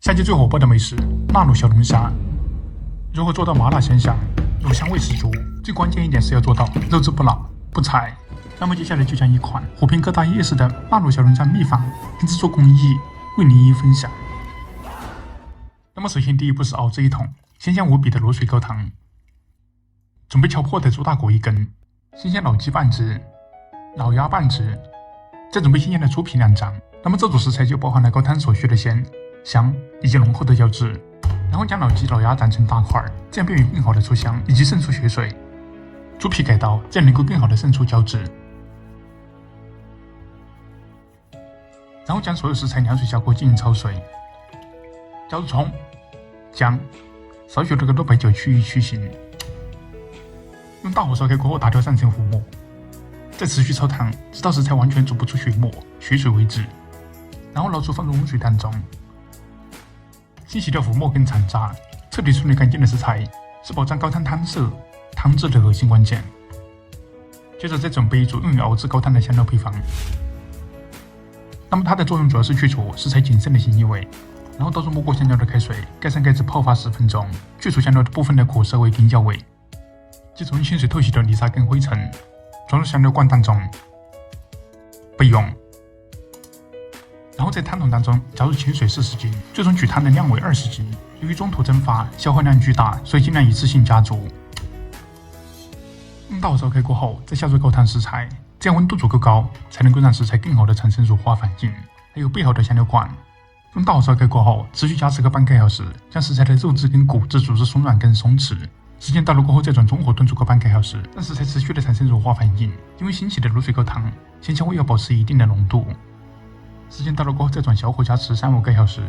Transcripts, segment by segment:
夏季最火爆的美食辣卤小龙虾，如何做到麻辣鲜香，卤香味十足？最关键一点是要做到肉质不老不柴。那么接下来就将一款火遍各大夜市的辣卤小龙虾秘方跟制作工艺为您一一分享。那么首先第一步是熬制一桶鲜香无比的卤水高汤，准备敲破的猪大骨1根，新鲜老鸡半只，老鸭半只，再准备新鲜的猪皮2张。那么这组食材就包含了高汤所需的鲜香以及浓厚的胶质，然后将老鸡老鸭斩成大块，这样便于更好的出香以及渗出血水。猪皮改刀，这样能够更好的渗出胶质。然后将所有食材凉水下锅进行焯水，加入葱、姜、少许的豆白酒去腥，用大火烧开过后打掉上层浮沫，再持续焯烫，直到食材完全煮不出血沫、血水为止。然后捞出放入温水当中，清洗掉浮沫跟残渣，彻底处理干净的食材是保障高汤汤色、汤质的核心关键。接着再准备一组用于熬制高汤的香料配方，那么它的作用主要是去除食材仅剩的腥异味。然后倒入没过香料的开水，盖上盖子泡发10分钟，去除香料的部分的苦涩味跟药味。接着用清水透洗掉泥沙跟灰尘，装入香料罐当中备用。然后在汤桶当中加入清水40斤，最终取汤的量为20斤。由于中途蒸发消耗量巨大，所以尽量一次性加足。用大火烧开过后，再下入高汤食材，这样温度足够高，才能够让食材更好的产生乳化反应。还有备好的香料罐，用大火烧开过后，持续加持个半个小时，将食材的肉质跟骨质煮至松软跟松弛。时间到了过后，再转中火炖煮个半个小时，让食材持续的产生乳化反应。因为新起的卤水高汤，鲜香味要保持一定的浓度。时间到了过后，再转小火加持3-5个小时，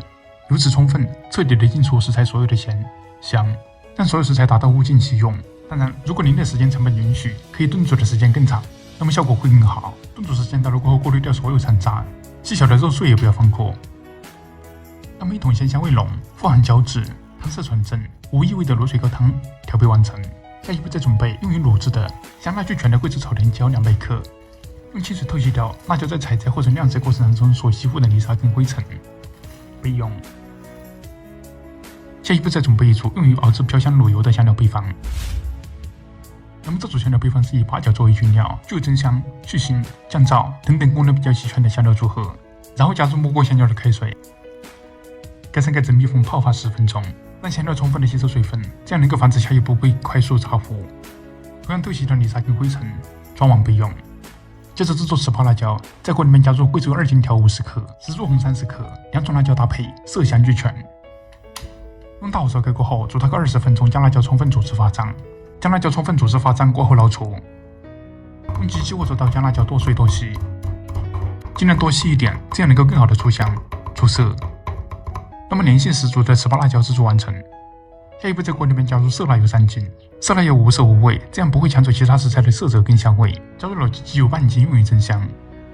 由此充分彻底的浸出食材所有的鲜香，让所有食材达到物尽其用。当然，如果您的时间成本允许，可以炖煮的时间更长，那么效果会更好。炖煮时间到了过后，过滤掉所有残渣，细小的肉碎也不要放过。那么一桶鲜香味浓、富含胶质、汤色纯正、无异味的卤水高汤调配完成。下一步再准备用于卤制的香辣俱全的桂枝炒甜椒200克，用清水透析掉辣椒在采摘或者酿制过程当中所吸附的泥沙跟灰尘，备用。下一步再准备一组用于熬制飘香卤油的香料配方。那么这组香料配方是以八角作为原料，具有增香、去腥、降燥等等功能比较齐全的香料组合。然后加入没过香料的开水，盖上盖子密封泡发10分钟，让香料充分的吸收水分，这样能够防止下一步会快速炸糊。同样透析掉泥沙跟灰尘，装碗备用。接着制作糍粑辣椒，在锅里面加入贵州2荆条50克、石竹红30克，两种辣椒搭配，色香俱全。用大火烧开过后，煮它个20分钟，将辣椒充分煮至发胀。将辣椒充分煮至发胀过后捞出，用机器或者刀将辣椒剁碎剁细，尽量剁细一点，这样能够更好的出香出色。那么粘性十足的糍粑辣椒制作完成。下一步在锅里面加入色辣油3斤，色辣油无色无味，这样不会抢走其他食材的色泽跟香味。加入老鸡鸡油半斤用于增香，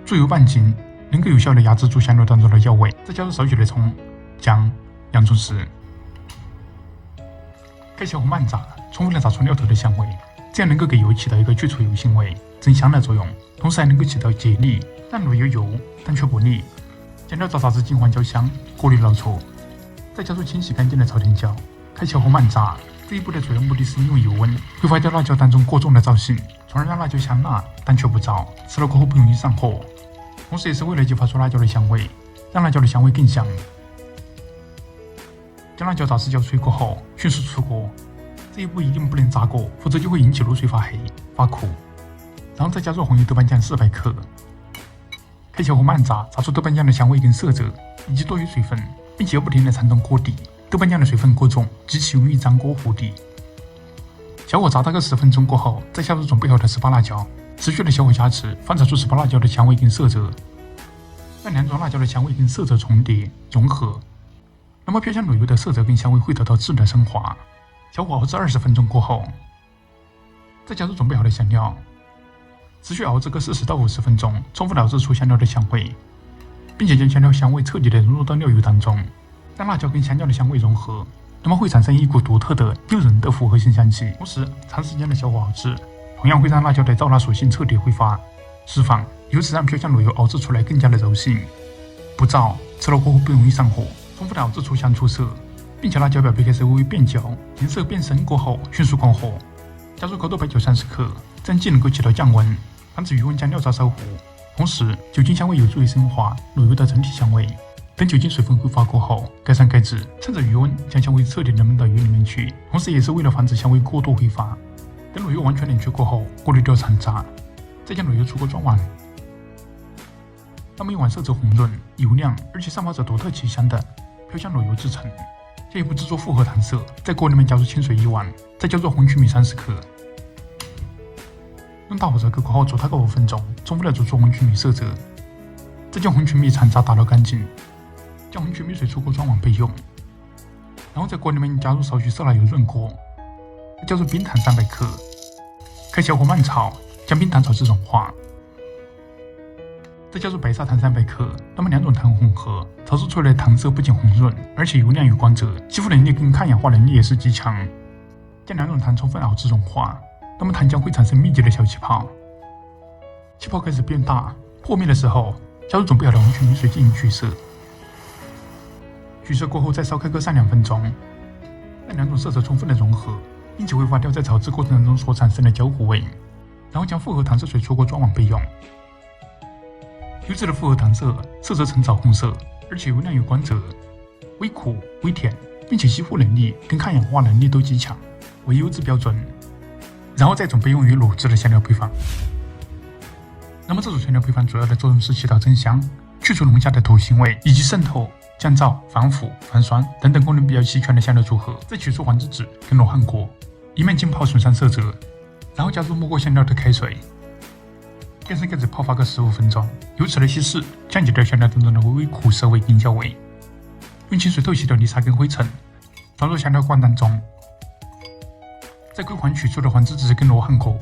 猪油半斤能够有效的压制住香料当中的药味。再加入少许的葱、姜、洋葱丝，开小火慢炸，充分的炸出料头的香味，这样能够给油起到一个去除油腥味、增香的作用，同时还能够起到解腻，让卤油油但却不腻。将料炸至金黄焦香，过滤捞出，再加入清洗干净的炒甜椒，开小火慢炸。这一步的主要目的是利用油温挥发掉辣椒当中过重的燥性，从而让辣椒香辣但却不燥，吃了过后不容易上火。同时也是为了激发出辣椒的香味，让辣椒的香味更香。将辣椒炸至焦脆过后，迅速出锅。这一步一定不能炸过，否则就会引起卤水发黑、发苦。然后再加入红油豆瓣酱400克，开小火慢炸，炸出豆瓣酱的香味跟色泽，以及多余水分，并且要不停地缠动锅底。豆瓣酱的水分过重，极其容易粘锅糊底。小火炸大概10分钟过后，再下入准备好的糍粑辣椒，持续的小火加持，放炸出糍粑辣椒的香味跟色泽，让两种辣椒的香味跟色泽重叠融合。那么飘香卤油的色泽跟香味会得到质的升华。小火熬制20分钟过后，再加入准备好的香料，持续熬制个40到50分钟，充分熬制出香料的香味，并且将香料香味彻底的融入到料油当中，让辣椒跟香料的香味融合，那么会产生一股独特的诱人的复合性香气。同时，长时间的小火熬制，同样会让辣椒的燥辣属性彻底挥发释放，由此让飘香卤油熬制出来更加的柔性不燥，吃了过后不容易上火。丰富的熬制出香出色，并且辣椒表皮开始微微变焦，颜色变深过后迅速关火。加入高度白酒30克，这样既能够起到降温，防止余温将料渣烧糊，同时酒精香味有助于升华卤油的整体香味。等酒精水分挥发过后，盖上盖子，趁着余温将香味彻底的焖到鱼里面去，同时也是为了防止香味过多挥发。等卤油完全冷却过后，过滤掉残渣，再将卤油出锅装碗。那么一碗色泽红润、油亮而且散发着独特奇香的飘香卤油制成。下一步制作复合糖色，在锅里面加入清水1碗，再加入红曲米30克，用大火烧开过后煮它个5分钟，充分的煮出红曲米色泽。再将红曲米残渣打捞干净，将红曲米水出锅装碗备用。然后在锅里面加入少许色拉油润锅，再加入冰糖300克，开小火慢炒，将冰糖炒至融化。再加入白砂糖300克，那么2种糖混合，炒制出来的糖色不仅红润，而且油亮有光泽，吸附能力跟抗氧化能力也是极强。将2种糖充分熬至融化，那么糖浆会产生密集的小气泡，气泡开始变大，破灭的时候，加入准备好的红曲米水进行取色。取色过后再烧开个3-2分钟，让2种色泽充分的融合，并且挥发掉在炒制过程中所产生的焦糊味。然后将复合糖色水出锅装碗备用。优质的复合糖色色泽呈枣红色，而且油亮有光泽，微苦微甜，并且吸附能力跟抗氧化能力都极强，为优质标准。然后再准备用于卤制的香料配方。那么这组香料配方主要的作用是起到增香、去除龙虾的土腥味，以及渗透、降燥、防腐、防酸等等功能比较齐全的香料组合。再取出黄栀子跟罗汉果，一面浸泡损伤色泽，然后加入没过香料的开水，盖上盖子泡发个15分钟，由此来稀释，降解掉香料当中的微微苦涩味跟焦味。用清水透洗掉泥沙跟灰尘，装入香料罐当中。再归还取出的黄栀子跟罗汉果，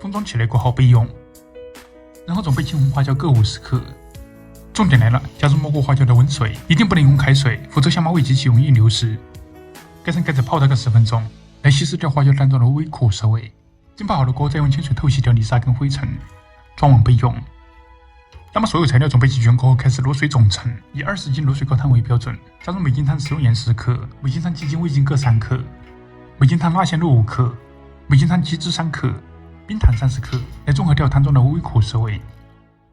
封装起来过后备用。然后准备青红花椒各50克。重点来了，加入没过花椒的温水，一定不能用开水，否则香茅味极其容易流失。盖上盖子泡它个10分钟，来稀释掉花椒当中的微苦涩味。浸泡好的锅再用清水透洗掉泥沙跟灰尘，装碗备用。那么所有材料准备齐全过后，开始落水总成，以20斤卤水高汤为标准，加入美金汤食用盐10克，美金汤鸡精味精各3克，美金汤辣鲜肉5克，美金汤鸡汁3克，冰糖30克，来中和掉汤中的微苦涩味。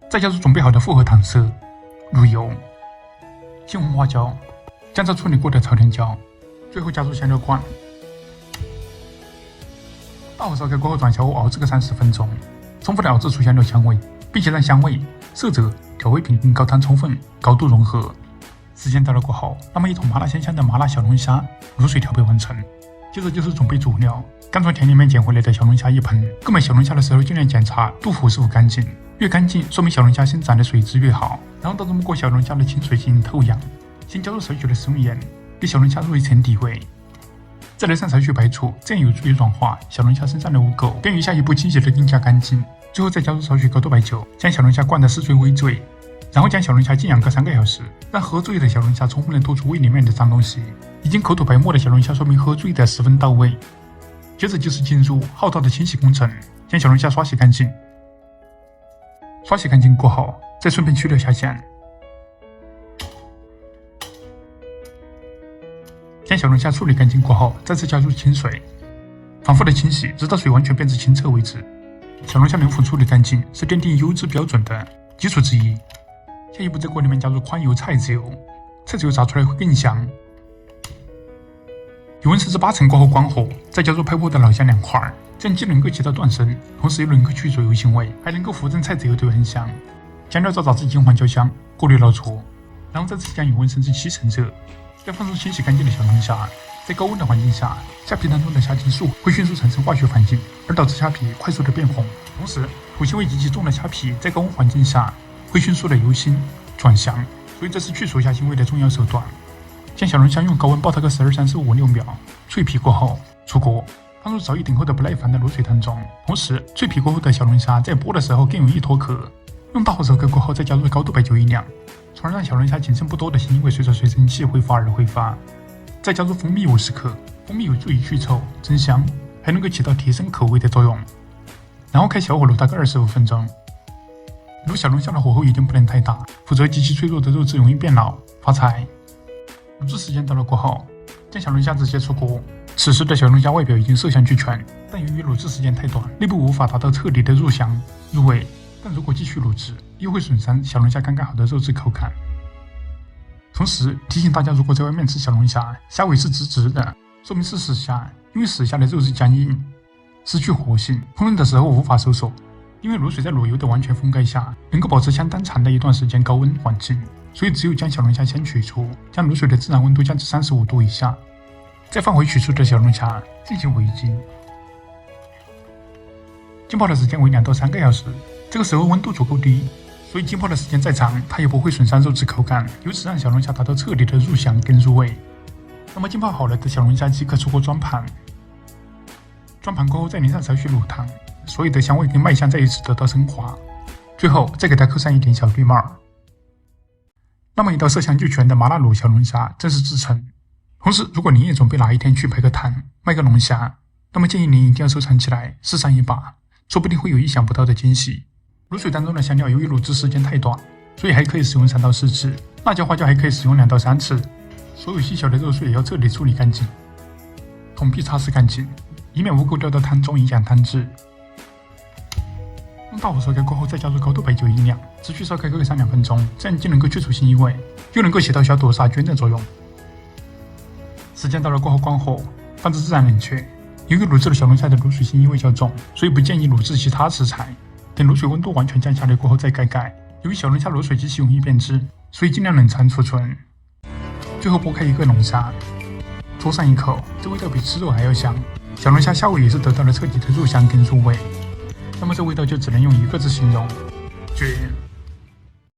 再加入准备好的复合糖色、卤油、青红花椒、酱汁处理过的朝天椒，最后加入香料罐。大火烧开过后，转小火熬制个30分钟，充分的熬制出香料香味，并且让香味、色泽、调味品跟高汤充分高度融合。时间到了过后，那么一桶麻辣鲜香的麻辣小龙虾卤水调配完成。接着就是准备佐料，刚从田里面捡回来的小龙虾1盆。购买小龙虾的时候尽量检查肚腹是否干净，越干净说明小龙虾生长的水质越好。然后倒入没过小龙虾的清水进行透养，先加入少许的食用盐，给小龙虾入一层底味。再来上少许白醋，这样有助于软化小龙虾身上的污垢，便于下一步清洗得更加干净。最后再加入少许高度白酒，将小龙虾灌得似醉微醉，然后将小龙虾静养个3个小时，让喝醉的小龙虾充分的吐出胃里面的脏东西。已经口吐白沫的小龙虾说明喝醉的十分到位。接着就是进入浩大的清洗工程，将小龙虾刷洗干净。刷洗干净过后，再顺便去掉虾线。将小龙虾处理干净过后，再次加入清水，反复的清洗，直到水完全变至清澈为止。小龙虾能否处理干净，是奠定优质标准的基础之一。下一步在锅里面加入宽油菜籽油，菜籽油炸出来会更香。油温升至8成过后关火，再加入拍破的老姜2块，这样既能够起到断生，同时又能够去除油腥味，还能够扶正菜籽油的原香。将料渣炸至金黄焦香，过滤捞出，然后再次将油温升至7成热，再放入清洗干净的小龙虾。在高温的环境下，虾皮当中的虾青素会迅速产生化学反应，而导致虾皮快速的变红。同时，土腥味极其重的虾皮在高温环境下会迅速的由腥转香，所以这是去除虾腥味的重要手段。将小龙虾用高温爆它个12、35、6秒，脆皮过后出锅，放入早已等候的不耐烦的卤水当中。同时，脆皮过后的小龙虾在剥的时候更容易脱壳。用大火烧开过后，再加入高度白酒1两，从而让小龙虾仅剩不多的腥味随着水蒸气挥发而挥发。再加入蜂蜜50克，蜂蜜有助于去臭增香，还能够起到提升口味的作用。然后开小火卤大概25分钟。卤小龙虾的火候一定不能太大，否则极其脆弱的肉质容易变老发柴。卤制时间到了过后，将小龙虾直接出锅。此时的小龙虾外表已经色香俱全，但由于卤制时间太短，内部无法达到彻底的入香入味。但如果继续卤制，又会损伤小龙虾刚刚好的肉质口感。同时提醒大家，如果在外面吃小龙虾，虾尾是直直的，说明是死虾，因为死虾的肉质僵硬，失去活性，烹饪的时候无法收缩。因为卤水在卤油的完全封盖下，能够保持相当长的一段时间高温环境，所以只有将小龙虾先取出，将卤水的自然温度降至35度以下，再放回取出的小龙虾进行围巾。浸泡的时间为2到3个小时，这个时候温度足够低，所以浸泡的时间再长，它也不会损伤肉质口感，由此让小龙虾达到彻底的入香跟入味。那么浸泡好了的小龙虾即可出锅装盘，装盘过后再淋上少许卤汤，所有的香味跟麦香再一次得到升华。最后再给它扣上一点小绿帽。那么一道色香俱全的麻辣卤小龙虾正式制成。同时，如果您也准备哪一天去排个摊卖个龙虾，那么建议您一定要收藏起来试上一把，说不定会有意想不到的惊喜。卤水当中的香料由于卤制时间太短，所以还可以使用3到4次，辣椒花椒还可以使用2到3次。所有细小的肉碎也要彻底处理干净，桶壁擦拭干净，以免污垢掉到汤中影响汤质。用大火烧开过后，再加入高度白酒1两，持续烧开各3-2分钟，这样既能够去除腥异味，又能够起到小朵杀菌的作用。时间到了过后关火，放置自然冷却。由于卤制的小龙虾的卤水腥异味较重，所以不建议卤制其他食材。等卤水温度完全降下来过后再盖盖。由于小龙虾卤水极其容易变质，所以尽量冷藏储存。最后剥开一个龙虾，嘬上一口，这味道比吃肉还要香。小龙虾虾尾也是得到了彻底的入香跟入味。那么这味道就只能用1个字形容：绝！